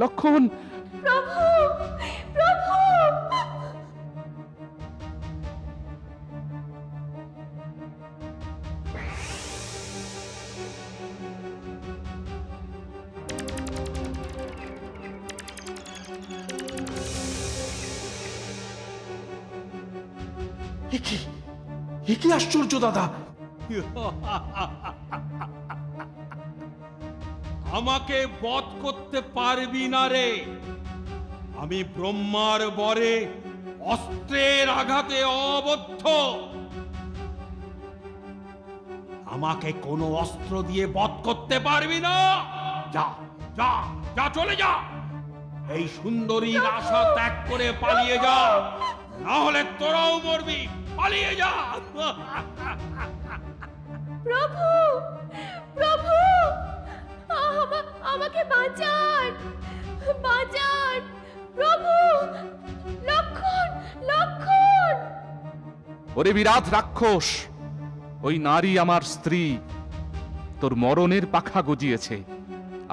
লক্ষণ, প্রভু, প্রভু! এ কি আশ্চর্য দাদা! আমাকে বধ করতে পারবি না রে। আমি ব্রহ্মার বরে অস্ত্রের আঘাতে অবদ্ধ। আমাকে কোনো অস্ত্র দিয়ে বধ করতে পারবি না। যা যা যা, চলে যা। এই সুন্দরীর আশা ত্যাগ করে পালিয়ে যা, না হলে তোরাও মরবি। পালিয়ে যা। প্রভু, প্রভু! আমাকে বাঁচান, বাঁচান! প্রভু! লক্ষণ, লক্ষণ! ওরে বিরাট রাক্ষস, ওই নারী আমার স্ত্রী, তোর মরণের পাখা গজিয়েছে।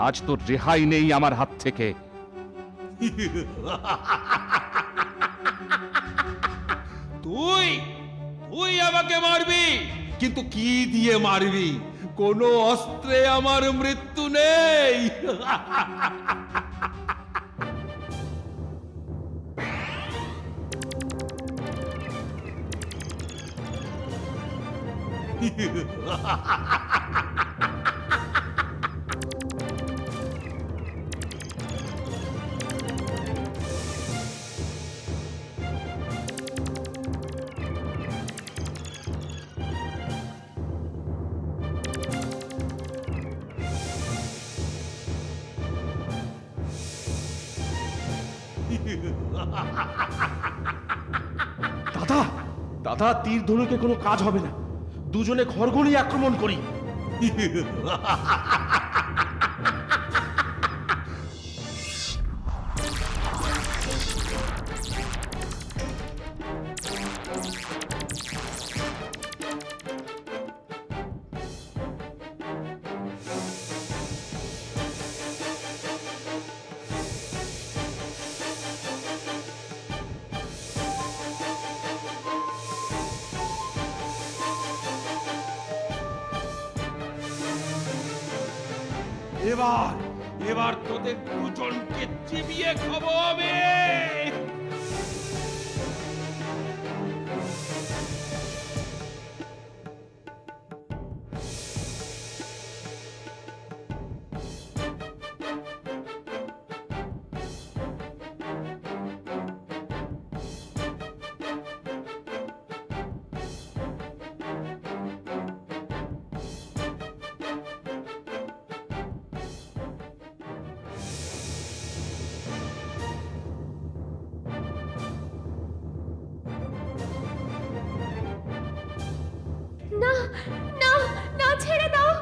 আজ তোর রেহাই নেই আমার হাত থেকে। তুই তুই আমাকে মারবি, কিন্তু কি দিয়ে মারবি? কোনো অস্ত্রে আমার মৃত্যু নেই। দাদা, দাদা, তীর ধনুকে কোনো কাজ হবে না। দুজনে খড়গ নিয়ে আক্রমণ করি। এবার এবার তোদের দুজনকে চিবিয়ে খাবো আমি। না, না, না, ছেড়ে দাও!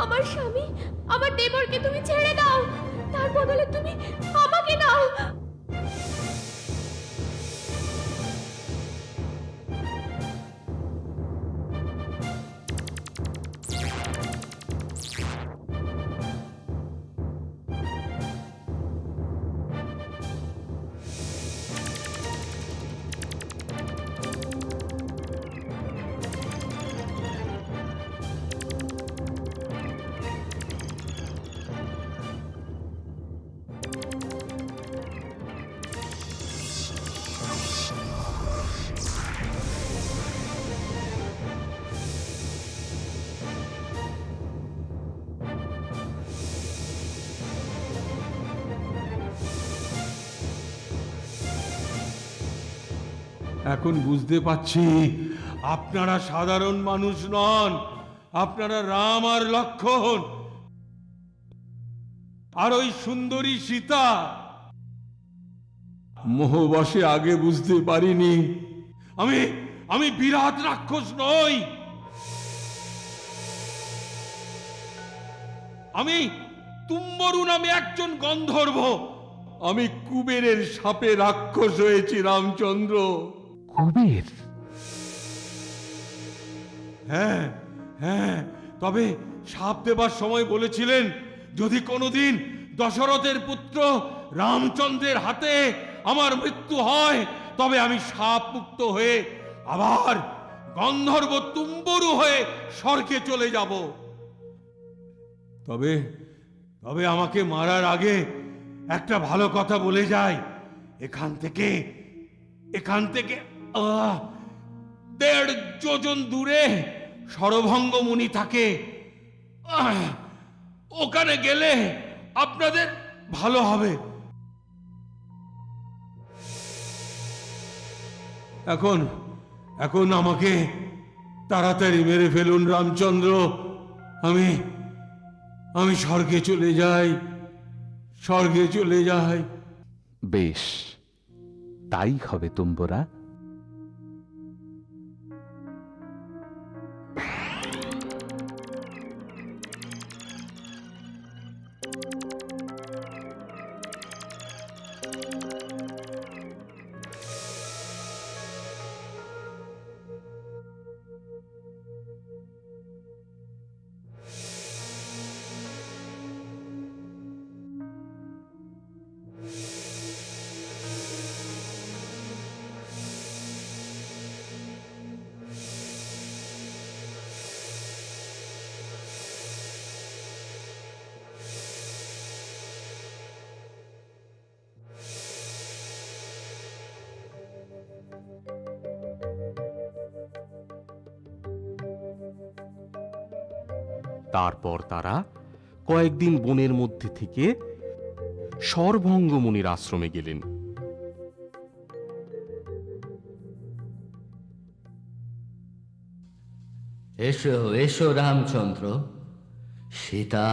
আমার স্বামী, আমার দেবরকে তুমি ছেড়ে দাও। তার বদলে তুমি আমাকে দাও। এখন বুঝতে পারছি আপনারা সাধারণ মানুষ নন, আপনারা রাম আর লক্ষণ আর ওই সুন্দরী সীতা। মোহবশে আগে বুঝতে পারিনি আমি আমি বিরাট রাক্ষস নই। আমি তুম্বরু নামে একজন গন্ধর্ব। আমি কুবেরের সাপে রাক্ষস হয়েছি রামচন্দ্র। কুবের? হ্যাঁ হ্যাঁ, তবে সাপ দেবার সময় বলেছিলেন যদি কোনোদিন দশরথের পুত্র রামচন্দ্রের হাতে আমার মৃত্যু হয় তবে আমি সাপ মুক্ত হয়ে আবার গন্ধর্ব তুম্বরু হয়ে স্বর্গে চলে যাব। তবে তবে আমাকে মারার আগে একটা ভালো কথা বলে যায়। এখান থেকে 1.5 যোজন দূরে সরভঙ্গ মুনি থাকে। ওখানে গেলে আপনাদের ভালো হবে। এখন আমাকে তাড়াতাড়ি মেরে ফেলুন রামচন্দ্র। আমি স্বর্গে চলে যাই। বেশ, তাই হবে তুম্বরা। তারপর তারা কয়েকদিন বনের মধ্যে থেকে সরভঙ্গ মুনির আশ্রমে গেলেন। এসো এসো রামচন্দ্র, সীতা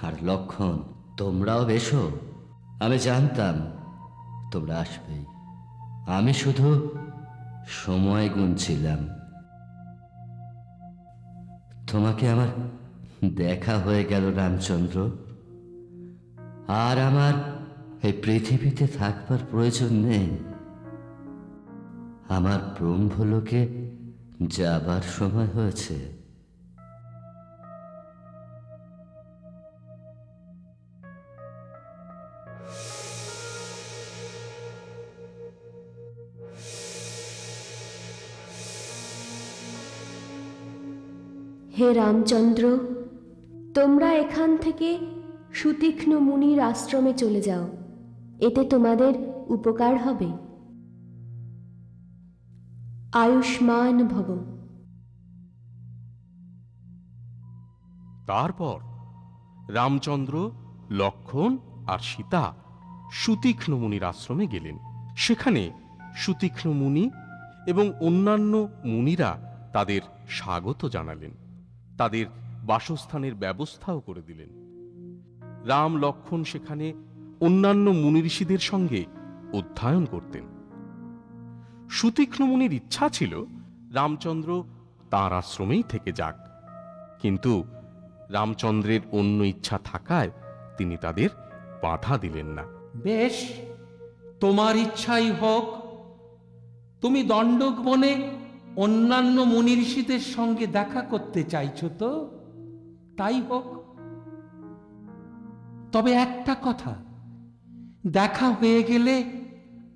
আর লক্ষণ, তোমরাও এসো। আমি জানতাম তোমরা আসবেই, আমি শুধু সময় গুনছিলাম। তোমাকে আমার দেখা হয়ে গেল রামচন্দ্র, আর আমার এই পৃথিবীতে থাকবার প্রয়োজন নেই। আমার ব্রহ্মলোকে যাবার সময় হয়েছে। হে রামচন্দ্র, তোমরা এখান থেকে সুতীক্ষ্ণ মুনির আশ্রমে চলে যাও, এতে তোমাদের উপকার হবে। আয়ুষ্মান ভব। তারপর রামচন্দ্র, লক্ষণ আর সীতা সুতীক্ষ্ণ মুনির আশ্রমে গেলেন। সেখানে সুতীক্ষ্ণ মুনি এবং অন্যান্য মুনিরা তাদের স্বাগত জানালেন, তাদের বাসস্থানের ব্যবস্থাও করে দিলেন। রাম লক্ষণ সেখানে অন্যান্য মুনি ঋষিদের সঙ্গে অধ্যয়ন করতেন। সুতীক্ষ্ণ মুনির ইচ্ছা ছিল রামচন্দ্র তাঁর আশ্রমেই থেকে যাক, কিন্তু রামচন্দ্রের অন্য ইচ্ছা থাকায় তিনি তাদের বাধা দিলেন না। বেশ, তোমার ইচ্ছাই হোক। তুমি দণ্ডক বনে অন্যান্য মুনি ঋষিদের সঙ্গে দেখা করতে চাইছো তো, তাই হোক। তবে একটা কথা, দেখা হয়ে গেলে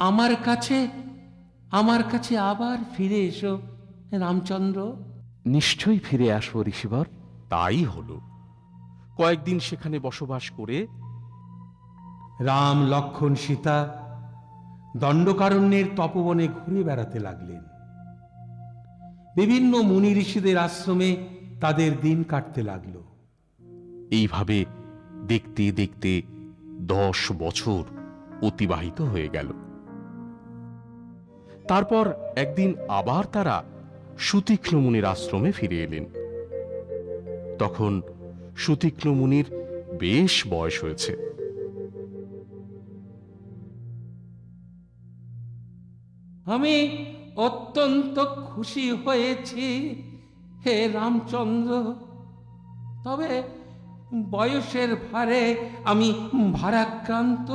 আমার কাছে আবার ফিরে এসো রামচন্দ্র। নিশ্চয়ই ফিরে আসবো ঋষিবর। তাই হলো। কয়েকদিন সেখানে বসবাস করে রাম লক্ষণ সীতা দণ্ডকারণ্যের তপবনে ঘুরে বেড়াতে লাগলেন। বিভিন্ন মুনি ঋষিদের আশ্রমে তাদের দিন কাটতে লাগলো। এইভাবে দেখতে দেখতে 10 বছর অতিবাহিত হয়ে গেল। তারপর একদিন আবার তারা সুতীক্ষ্ণ মুনির আশ্রমে ফিরে এলেন। তখন সুতীক্ষ্ণ মুনির বেশ বয়স হয়েছে। আমি অত্যন্ত খুশি হয়েছি হে রামচন্দ্র, তবে বয়সের ভারে আমি ভারাক্রান্ত।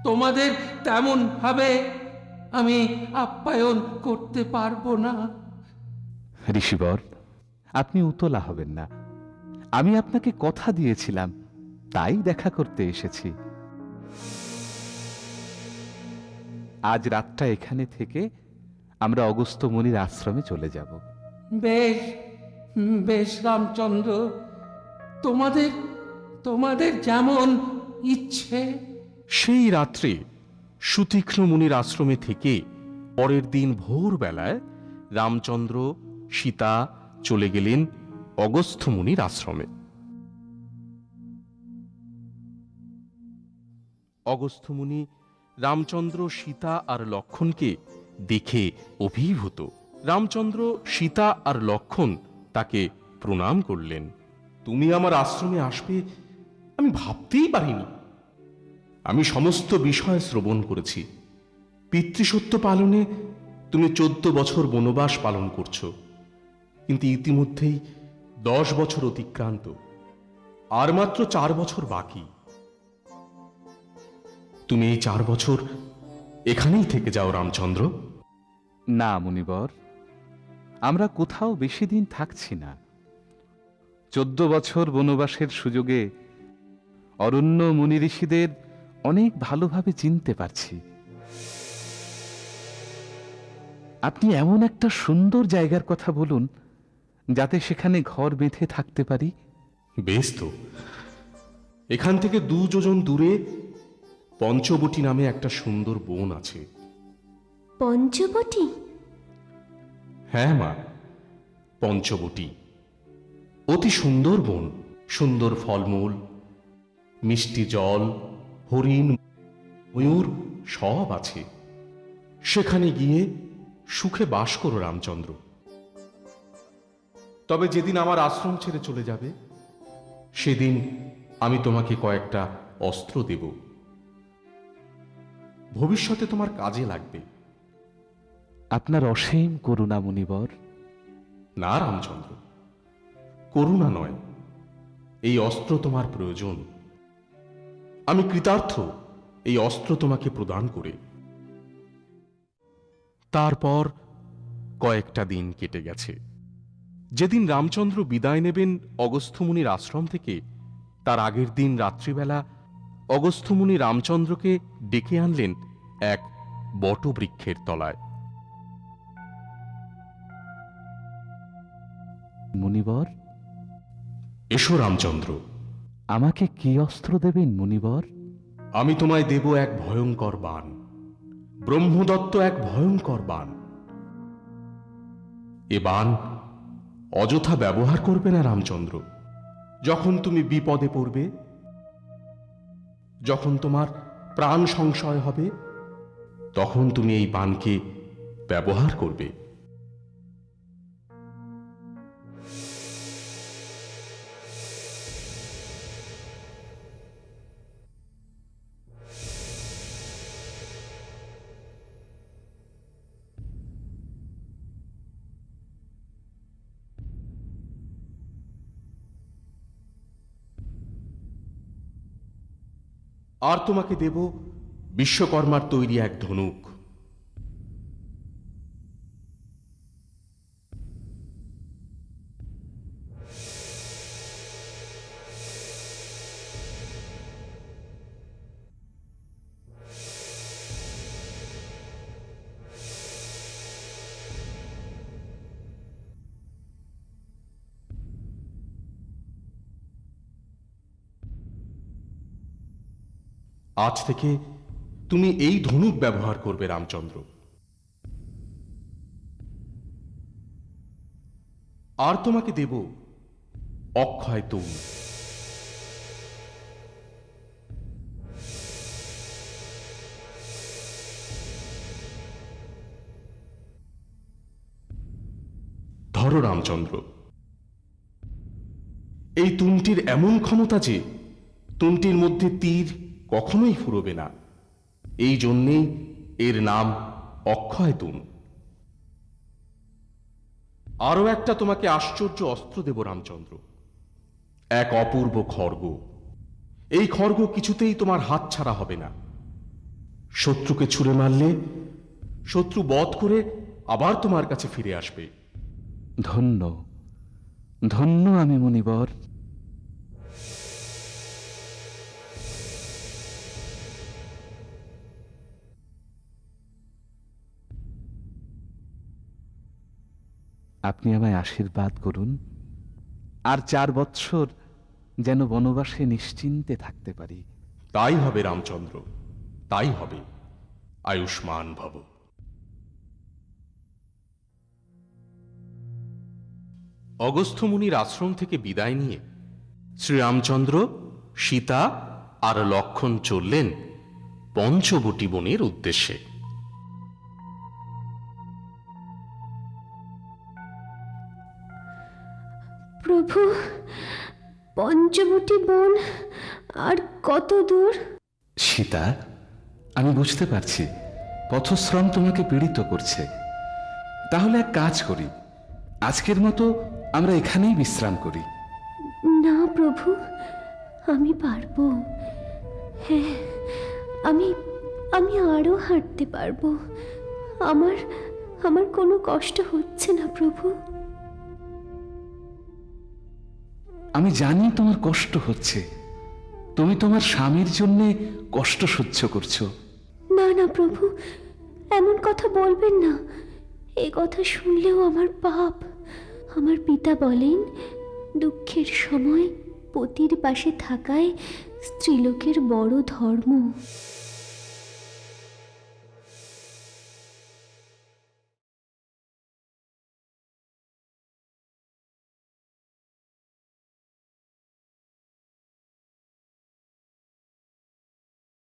তোমাদের তেমন ভাবে আমি আপ্যায়ন করতে পারবো না। ঋষিবর, আপনি উতলা হবেন না। আমি আপনাকে কথা দিয়েছিলাম, তাই দেখা করতে এসেছি। আজ রাতটা এখানে থেকে আমরা অগস্ত্য মুনির আশ্রমে চলে যাব। বেশ বেশ রামচন্দ্র, তোমাদের তোমাদের যেমন ইচ্ছে। সেই রাত্রে সুতীক্ষ্ণ মুনির আশ্রমে থেকে পরের দিন ভোরবেলায় রামচন্দ্র সীতা চলে গেলেন অগস্ত্য মুনির আশ্রমে। অগস্ত্য মুনি রামচন্দ্র, সীতা আর লক্ষ্মণকে দেখে অভিভূত। রামচন্দ্র, সীতা আর লক্ষ্মণ তাকে প্রণাম করলেন। তুমি আমার আশ্রমে আসবে আমি ভাবতেই পারিনি। আমি সমস্ত বিষয় শ্রবণ করেছি। পিতৃসত্য পালনে তুমি 14 বছর বনবাস পালন করছো, কিন্তু ইতিমধ্যেই 10 বছর অতিক্রান্ত, আর মাত্র 4 বছর বাকি। তুমি এই 4 বছর এখানেই থেকে যাও রামচন্দ্র। না মুনিবর, আমরা কোথাও বেশি দিন থাকছি না। 14 বছর বনবাসের সুযোগে অরণ্য মুনি ঋষিদের অনেক ভালোভাবে চিনতে পারছি। আপনি এমন একটা সুন্দর জায়গার কথা বলুন, যাতে সেখানে ঘর বেঁধে থাকতে পারি। বেশ তো, এখান থেকে 2 যোজন দূরে পঞ্চবটি নামে একটা সুন্দর বন আছে। পঞ্চবটি? হ্যাঁ মা, পঞ্চবটি। অতি সুন্দর বন, সুন্দর ফলমূল, মিষ্টি জল, হরিণ, ময়ূর সব আছে। সেখানে গিয়ে সুখে বাস করো রামচন্দ্র। তবে যেদিন আমার আশ্রম ছেড়ে চলে যাবে, সেদিন আমি তোমাকে কয়েকটা অস্ত্র দেব। ভবিষ্যতে তোমার কাজে লাগবে। আপনার অসীম করুণা মুনিবর। না রামচন্দ্র, করুণা নয়, এই অস্ত্র তোমার প্রয়োজন। আমি কৃতার্থ এই অস্ত্র তোমাকে প্রদান করে। তারপর কয়েকটা দিন কেটে গেছে। যেদিন রামচন্দ্র বিদায় নেবেন অগস্ত্য মুনির আশ্রম থেকে, তার আগের দিন রাত্রিবেলা অগস্ত্য মুনি রামচন্দ্রকে ডেকে আনলেন এক বটবৃক্ষের তলায়। মুনিবর, এসো রামচন্দ্র। আমাকে কি অস্ত্র দেবেন মুনিবর? আমি তোমায় দেব এক ভয়ঙ্কর বাণ, ব্রহ্মদত্ত এক ভয়ঙ্কর বাণ। এ বাণ অযথা ব্যবহার করবে না রামচন্দ্র। যখন তুমি বিপদে পড়বে, যখন তোমার প্রাণ সংশয় হবে, তখন তুমি এই বাণকে ব্যবহার করবে। আর তোমাকে দেব বিশ্বকর্মার তৈরি এক ধনুক। আজ থেকে তুমি এই ধনুক ব্যবহার করবে রামচন্দ্র। আর তোমাকে দেব অক্ষয় তুম। ধরো রামচন্দ্র। এই তুমটির এমন ক্ষমতা যে তুমটির মধ্যে তীর কখনোই ফুরবে না। এই জন্যেই এর নাম অক্ষয় তুম। আরো একটা তোমাকে আশ্চর্য অস্ত্র দেব রামচন্দ্র। এক অপূর্ব খড়গ। এই খড়গ কিছুতেই তোমার হাত ছাড়া হবে না। শত্রুকে ছুঁড়ে মারলে শত্রু বধ করে আবার তোমার কাছে ফিরে আসবে। ধন্য ধন্য আমি মুনিবর। আপনি আমায় আশীর্বাদ করুন, আর 4 বৎসর যেন বনবাসে নিশ্চিন্তে থাকতে পারি। তাই হবে রামচন্দ্র, তাই হবে। আয়ুষ্মান ভব। অগস্ত্য মুনির আশ্রম থেকে বিদায় নিয়ে শ্রীরামচন্দ্র, সীতা আর লক্ষ্মণ চললেন পঞ্চবটী বনের উদ্দেশ্যে। প্রভু, পঞ্চবটী বন আর কত দূর? সীতা, আমি বুঝতে পারছি পথশ্রম তোমাকে পীড়িত করছে। তাহলে এক কাজ করি, আজকের মতো আমরা এখানেই বিশ্রাম করি। না প্রভু, আমি পারবো। হ্যাঁ, আমি আমি আরো হাঁটতে পারবো। আমার আমার কোনো কষ্ট হচ্ছে না প্রভু। আমি জানি তোমার কষ্ট হচ্ছে, তুমি তোমার স্বামীর জন্য কষ্ট সহ্য করছো। না না প্রভু, এমন কথা বলবেন না। এ কথা শুনলেও আমার পাপ। আমার পিতা বলেন, দুঃখের সময় পতির পাশে থাকাই স্ত্রীলোকের বড় ধর্ম।